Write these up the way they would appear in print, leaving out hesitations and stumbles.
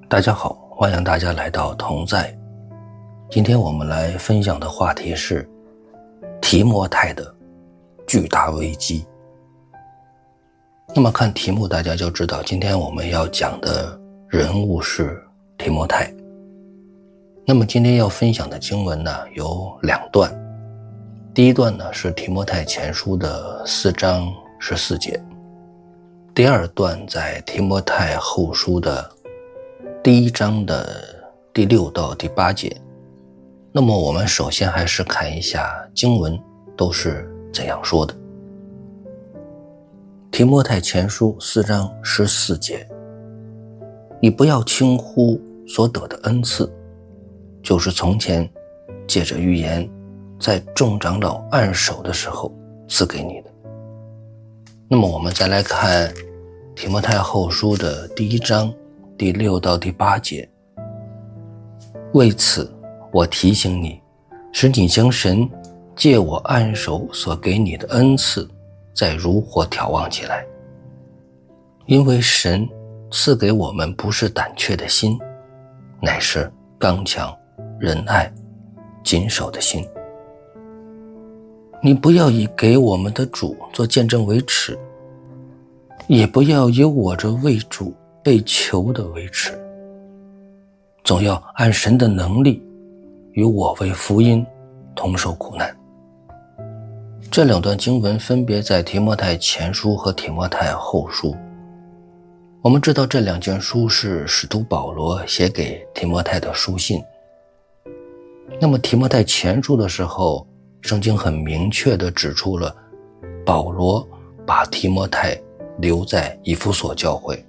大家好，欢迎大家来到同在。今天我们来分享的话题是提摩太的巨大危机。那么看题目大家就知道，今天我们要讲的人物是提摩太。那么今天要分享的经文呢有两段，第一段呢是提摩太前书的4章14节，第二段在提摩太后书的第1章的第6到第8节。那么我们首先还是看一下经文都是怎样说的。提摩太前书4章14节，你不要轻忽所得的恩赐，就是从前借着预言在众长老按手的时候赐给你的。那么我们再来看提摩太后书的第1章第6到第8节，为此我提醒你，使你将神借我按手所给你的恩赐再如火眺望起来，因为神赐给我们不是胆怯的心，乃是刚强、仁爱、谨守的心。你不要以给我们的主做见证为耻，也不要以我这为主被囚的为耻，总要按神的能力与我为福音同受苦难。这两段经文分别在提摩太前书和提摩太后书。我们知道这两卷书是使徒保罗写给提摩太的书信。那么提摩太前书的时候，圣经很明确地指出了保罗把提摩太留在以弗所教会。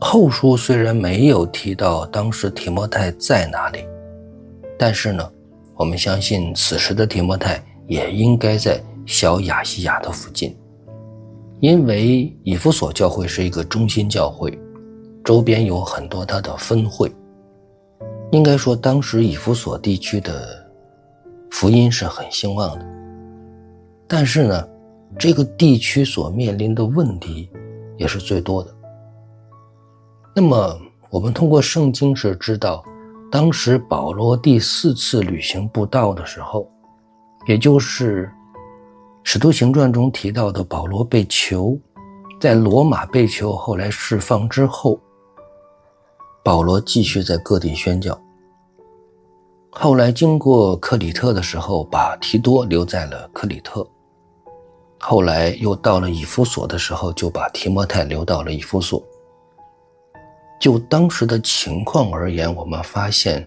后书虽然没有提到当时提摩太在哪里，但是呢，我们相信此时的提摩太也应该在小亚细亚的附近，因为以弗所教会是一个中心教会，周边有很多它的分会。应该说当时以弗所地区的福音是很兴旺的，但是呢，这个地区所面临的问题也是最多的。那么我们通过圣经是知道，当时保罗第4次旅行布道的时候，也就是使徒行传中提到的保罗被囚，在罗马被囚后来释放之后，保罗继续在各地宣教。后来经过克里特的时候，把提多留在了克里特，后来又到了以弗所的时候，就把提摩太留到了以弗所。就当时的情况而言，我们发现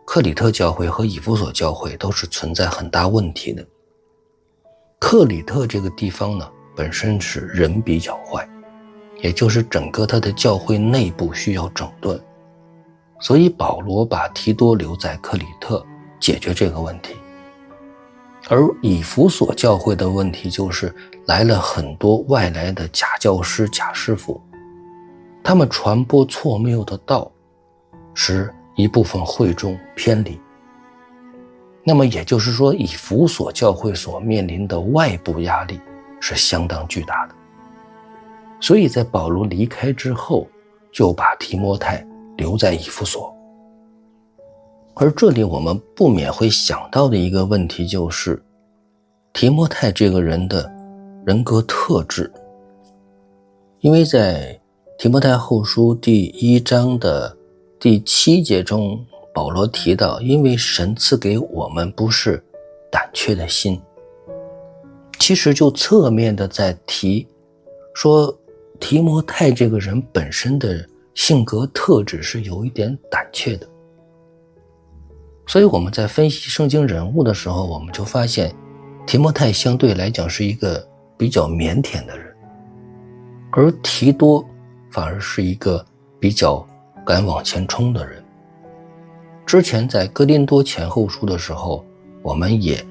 克里特教会和以弗所教会都是存在很大问题的。克里特这个地方呢，本身是人比较坏，也就是整个它的教会内部需要整顿，所以保罗把提多留在克里特解决这个问题。而以弗所教会的问题就是来了很多外来的假教师、假师傅，他们传播错谬的道，使一部分会众偏离。那么也就是说，以弗所教会所面临的外部压力是相当巨大的。所以在保罗离开之后，就把提摩太留在以弗所。而这里我们不免会想到的一个问题就是，提摩太这个人的人格特质。因为在提摩太后书第1章的第7节中，保罗提到，因为神赐给我们不是胆怯的心，其实就侧面的在提说提摩太这个人本身的性格特质是有一点胆怯的。所以我们在分析圣经人物的时候，我们就发现提摩太相对来讲是一个比较腼腆的人，而提多反而是一个比较敢往前冲的人。之前在哥林多前后书的时候，我们也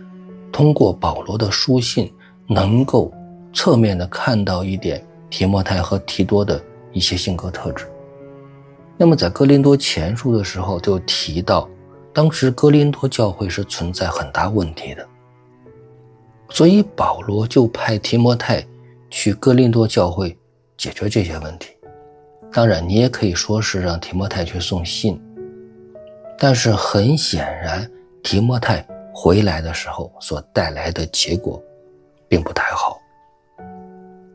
通过保罗的书信能够侧面的看到一点提摩太和提多的一些性格特质。那么在哥林多前书的时候就提到，当时哥林多教会是存在很大问题的，所以保罗就派提摩太去哥林多教会解决这些问题。当然你也可以说是让提摩太去送信，但是很显然提摩太回来的时候所带来的结果并不太好。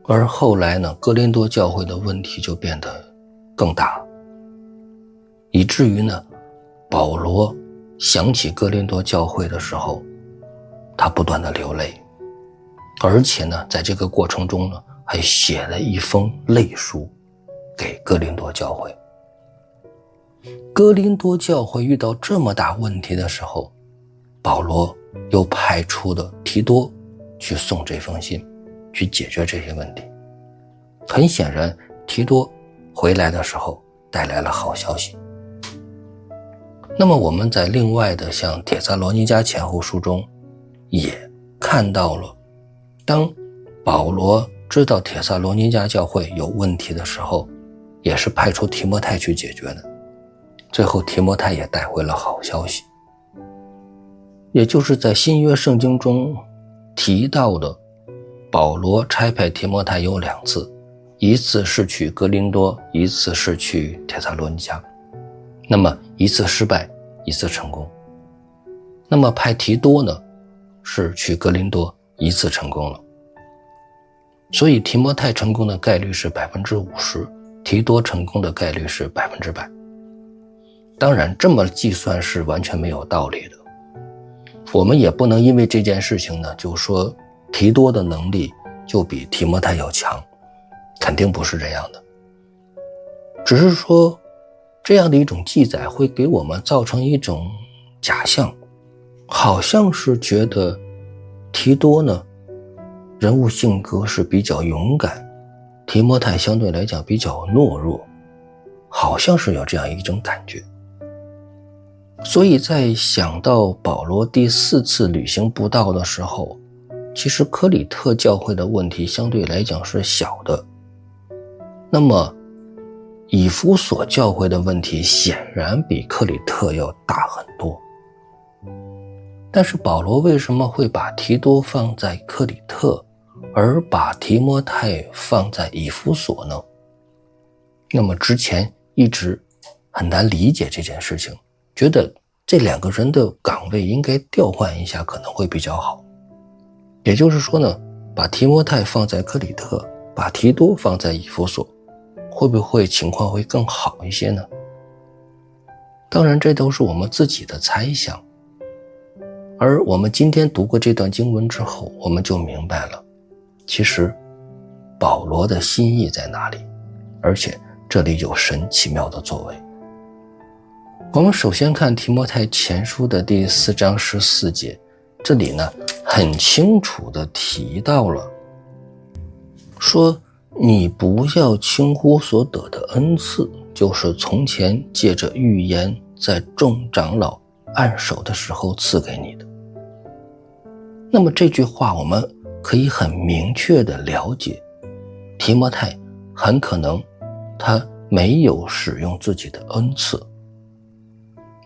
而后来呢，哥林多教会的问题就变得更大，以至于呢，保罗想起哥林多教会的时候，他不断的流泪，而且呢，在这个过程中呢，还写了一封泪书给哥林多教会。哥林多教会遇到这么大问题的时候，保罗又派出了提多去送这封信，去解决这些问题。很显然，提多回来的时候带来了好消息。那么我们在另外的像帖撒罗尼迦前后书中也看到了，当保罗知道帖撒罗尼迦教会有问题的时候，也是派出提摩太去解决的。最后提摩太也带回了好消息。也就是在新约圣经中提到的，保罗差派提摩太有2次，一次是去哥林多，一次是去帖撒罗尼迦。那么一次失败，一次成功。那么派提多呢，是去哥林多，一次成功了。所以提摩太成功的概率是 50%， 提多成功的概率是 100%。当然这么计算是完全没有道理的，我们也不能因为这件事情呢就说提多的能力就比提摩太要强，肯定不是这样的。只是说这样的一种记载会给我们造成一种假象，好像是觉得提多呢人物性格是比较勇敢，提摩太相对来讲比较懦弱，好像是有这样一种感觉。所以在想到保罗第4次旅行布道的时候，其实科里特教会的问题相对来讲是小的，那么以弗所教会的问题显然比克里特要大很多。但是保罗为什么会把提多放在克里特，而把提摩太放在以弗所呢？那么之前一直很难理解这件事情，觉得这2个人的岗位应该调换一下可能会比较好。也就是说呢，把提摩太放在克里特，把提多放在以弗所，会不会情况会更好一些呢？当然这都是我们自己的猜想，而我们今天读过这段经文之后，我们就明白了其实保罗的心意在哪里，而且这里有神奇妙的作为。我们首先看提摩太前书的第4章14节，这里呢很清楚地提到了，说你不要轻忽所得的恩赐，就是从前借着预言在众长老按手的时候赐给你的。那么这句话我们可以很明确地了解，提摩太很可能他没有使用自己的恩赐。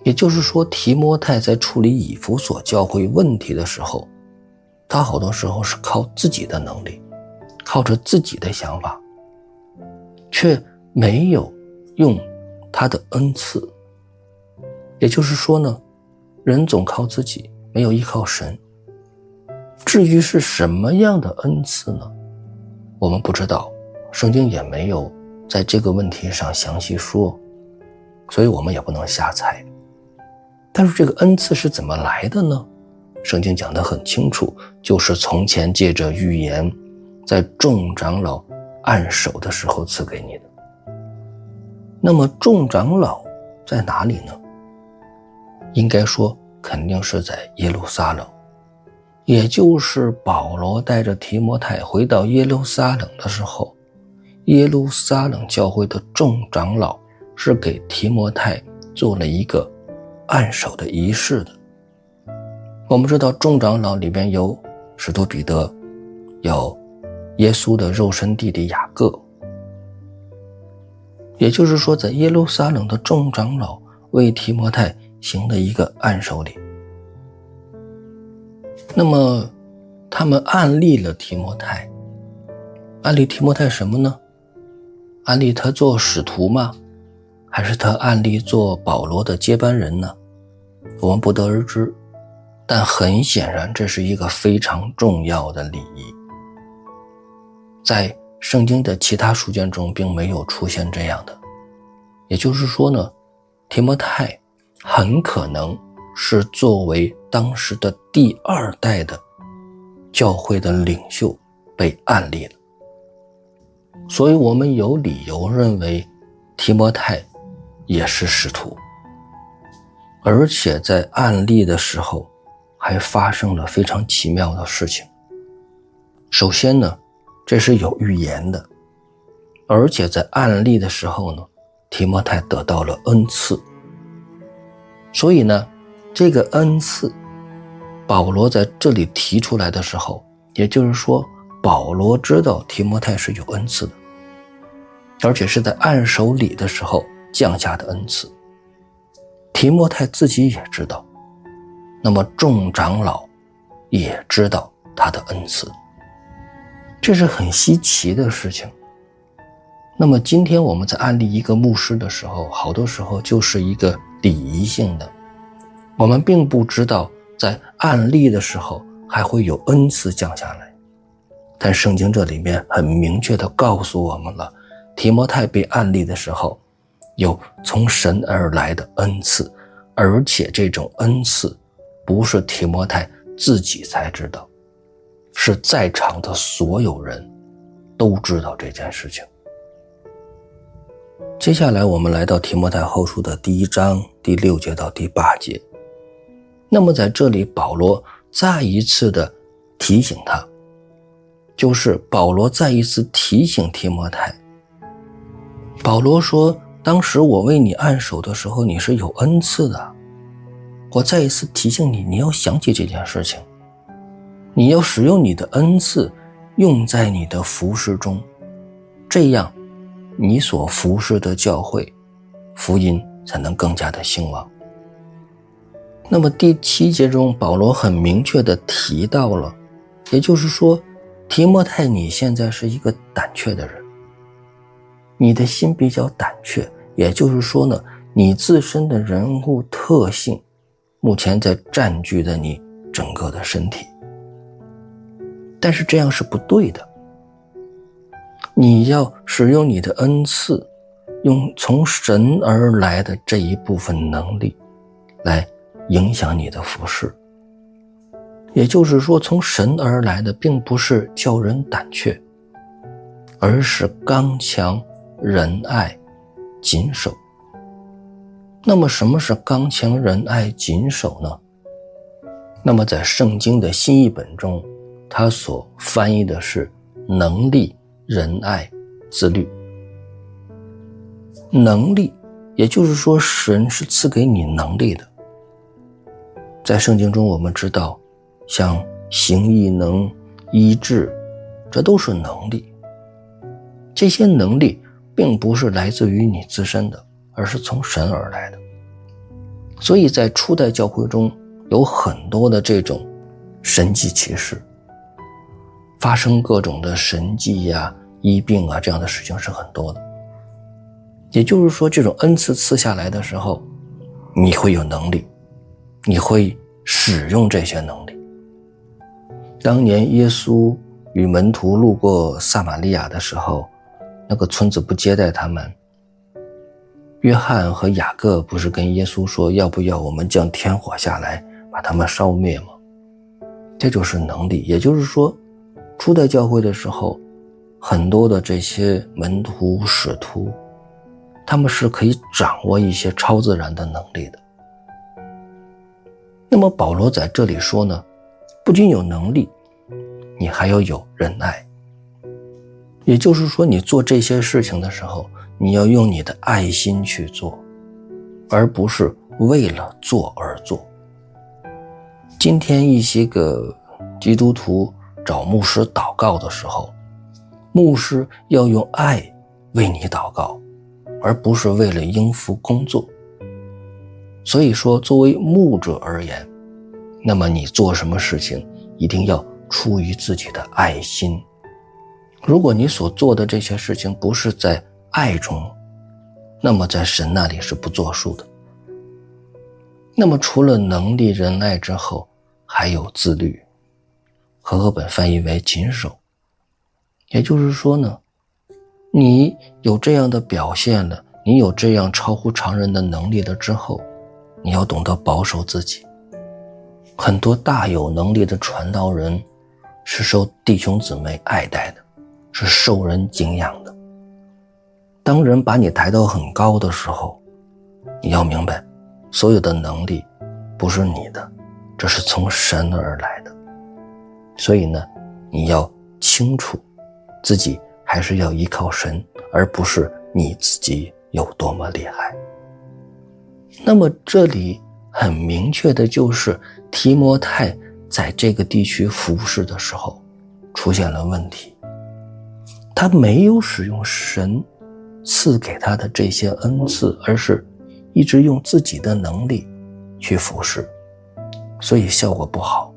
也就是说，提摩太在处理以弗所教会问题的时候，他好多时候是靠自己的能力，靠着自己的想法，却没有用他的恩赐。也就是说呢，人总靠自己，没有依靠神。至于是什么样的恩赐呢？我们不知道，圣经也没有在这个问题上详细说，所以我们也不能瞎猜。但是这个恩赐是怎么来的呢？圣经讲得很清楚，就是从前借着预言在众长老按手的时候赐给你的。那么众长老在哪里呢？应该说肯定是在耶路撒冷，也就是保罗带着提摩太回到耶路撒冷的时候，耶路撒冷教会的众长老是给提摩太做了一个按手的仪式的。我们知道众长老里边有使徒彼得，有耶稣的肉身弟弟雅各，也就是说在耶路撒冷的众长老为提摩太行了一个按手礼。那么他们按立了提摩太，按立提摩太什么呢？安利他做使徒吗？还是他安利做保罗的接班人呢？我们不得而知，但很显然这是一个非常重要的礼仪。在圣经的其他书卷中并没有出现这样的，也就是说呢，提摩太很可能是作为当时的第2代的教会的领袖被安利了。所以我们有理由认为提摩太也是使徒，而且在安利的时候还发生了非常奇妙的事情。首先呢，这是有预言的，而且在安利的时候呢，提摩太得到了恩赐。所以呢，这个恩赐保罗在这里提出来的时候，也就是说保罗知道提摩太是有恩赐的，而且是在按手礼的时候降下的恩赐。提摩太自己也知道，那么众长老也知道他的恩赐，这是很稀奇的事情。那么今天我们在安利一个牧师的时候，好多时候就是一个礼仪性的，我们并不知道在安利的时候还会有恩赐降下来。但圣经这里面很明确地告诉我们了，提摩太被安利的时候有从神而来的恩赐，而且这种恩赐不是提摩太自己才知道，是在场的所有人都知道这件事情。接下来我们来到提摩太后书的第1章第6节到第8节。那么在这里保罗再一次的提醒他，就是保罗再一次提醒提摩太。保罗说，当时我为你按手的时候你是有恩赐的，我再一次提醒你，你要想起这件事情，你要使用你的恩赐用在你的服事中，这样你所服事的教会福音才能更加的兴旺。那么第7节中保罗很明确地提到了，也就是说提摩太你现在是一个胆怯的人，你的心比较胆怯，也就是说呢，你自身的人物特性目前在占据着你整个的身体，但是这样是不对的。你要使用你的恩赐，用从神而来的这一部分能力来影响你的服事。也就是说，从神而来的并不是叫人胆怯，而是刚强、仁爱、谨守。那么什么是刚强、仁爱、谨守呢？那么在圣经的新译本中，它所翻译的是能力、仁爱、自律。能力，也就是说神是赐给你能力的。在圣经中我们知道，像行异能、医治，这都是能力。这些能力并不是来自于你自身的，而是从神而来的。所以在初代教会中有很多的这种神迹奇事，发生各种的神迹啊、医病啊，这样的事情是很多的。也就是说，这种恩赐赐下来的时候，你会有能力，你会使用这些能力。当年耶稣与门徒路过撒玛利亚的时候，那个村子不接待他们，约翰和雅各不是跟耶稣说，要不要我们降天火下来把他们烧灭吗？这就是能力。也就是说，初代教会的时候，很多的这些门徒使徒，他们是可以掌握一些超自然的能力的。那么保罗在这里说呢，不仅有能力，你还要有仁爱。也就是说，你做这些事情的时候，你要用你的爱心去做，而不是为了做而做。今天一些个基督徒找牧师祷告的时候，牧师要用爱为你祷告，而不是为了应付工作。所以说，作为牧者而言，那么你做什么事情一定要出于自己的爱心。如果你所做的这些事情不是在爱中，那么在神那里是不作数的。那么除了能力仁爱之后，还有自律，和合本翻译为谨守。也就是说呢，你有这样的表现了，你有这样超乎常人的能力了之后，你要懂得保守自己。很多大有能力的传道人是受弟兄姊妹爱戴的，是受人敬仰的。当人把你抬到很高的时候，你要明白，所有的能力不是你的，这是从神而来的。所以呢，你要清楚自己还是要依靠神，而不是你自己有多么厉害。那么这里很明确的就是提摩太在这个地区服侍的时候出现了问题，他没有使用神赐给他的这些恩赐，而是一直用自己的能力去服侍，所以效果不好。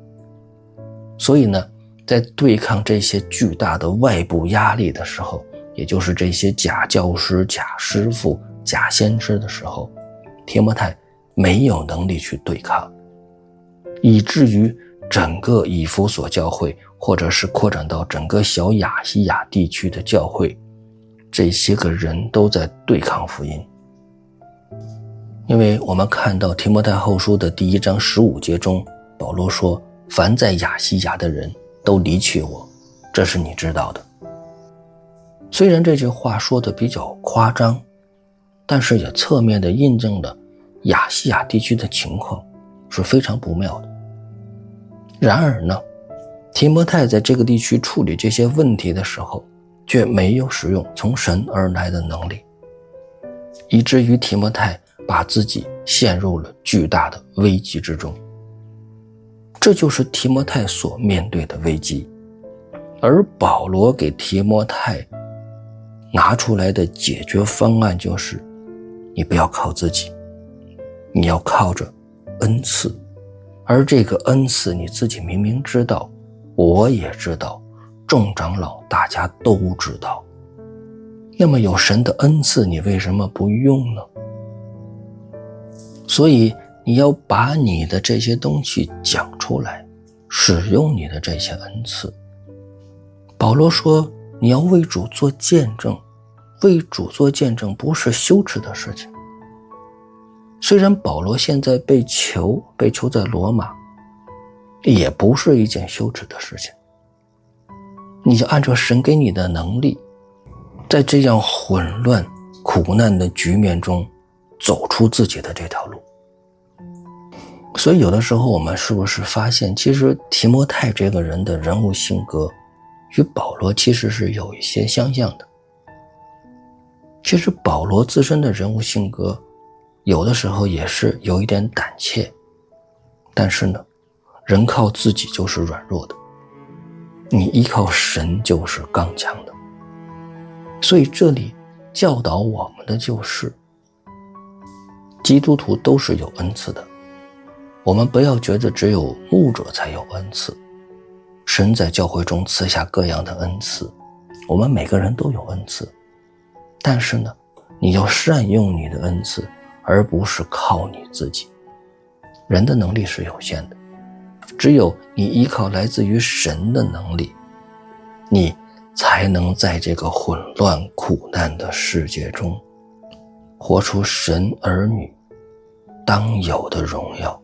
所以呢，在对抗这些巨大的外部压力的时候，也就是这些假教师、假师傅、假先知的时候，提摩太没有能力去对抗，以至于整个以弗所教会，或者是扩展到整个小亚细亚地区的教会，这些个人都在对抗福音。因为我们看到提摩太后书的第1章15节中，保罗说，凡在亚细亚的人都离弃我，这是你知道的。虽然这句话说的比较夸张，但是也侧面的印证了亚细亚地区的情况是非常不妙的。然而呢，提摩太在这个地区处理这些问题的时候，却没有使用从神而来的能力，以至于提摩太把自己陷入了巨大的危机之中。这就是提摩太所面对的危机，而保罗给提摩太拿出来的解决方案就是，你不要靠自己，你要靠着恩赐。而这个恩赐你自己明明知道，我也知道，众长老大家都知道。那么有神的恩赐，你为什么不用呢？所以你要把你的这些东西讲出来，使用你的这些恩赐。保罗说，你要为主做见证，为主做见证不是羞耻的事情。虽然保罗现在被囚在罗马，也不是一件羞耻的事情。你就按照神给你的能力，在这样混乱苦难的局面中走出自己的这条路。所以有的时候我们是不是发现，其实提摩太这个人的人物性格与保罗其实是有一些相像的。其实保罗自身的人物性格有的时候也是有一点胆怯，但是呢，人靠自己就是软弱的，你依靠神就是刚强的。所以这里教导我们的就是，基督徒都是有恩赐的，我们不要觉得只有牧者才有恩赐。神在教会中赐下各样的恩赐，我们每个人都有恩赐，但是呢，你要善用你的恩赐，而不是靠你自己。人的能力是有限的，只有你依靠来自于神的能力，你才能在这个混乱苦难的世界中活出神儿女当有的荣耀。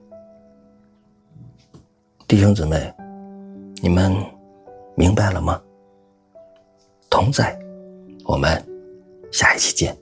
弟兄姊妹，你们明白了吗？同在，我们下一期见。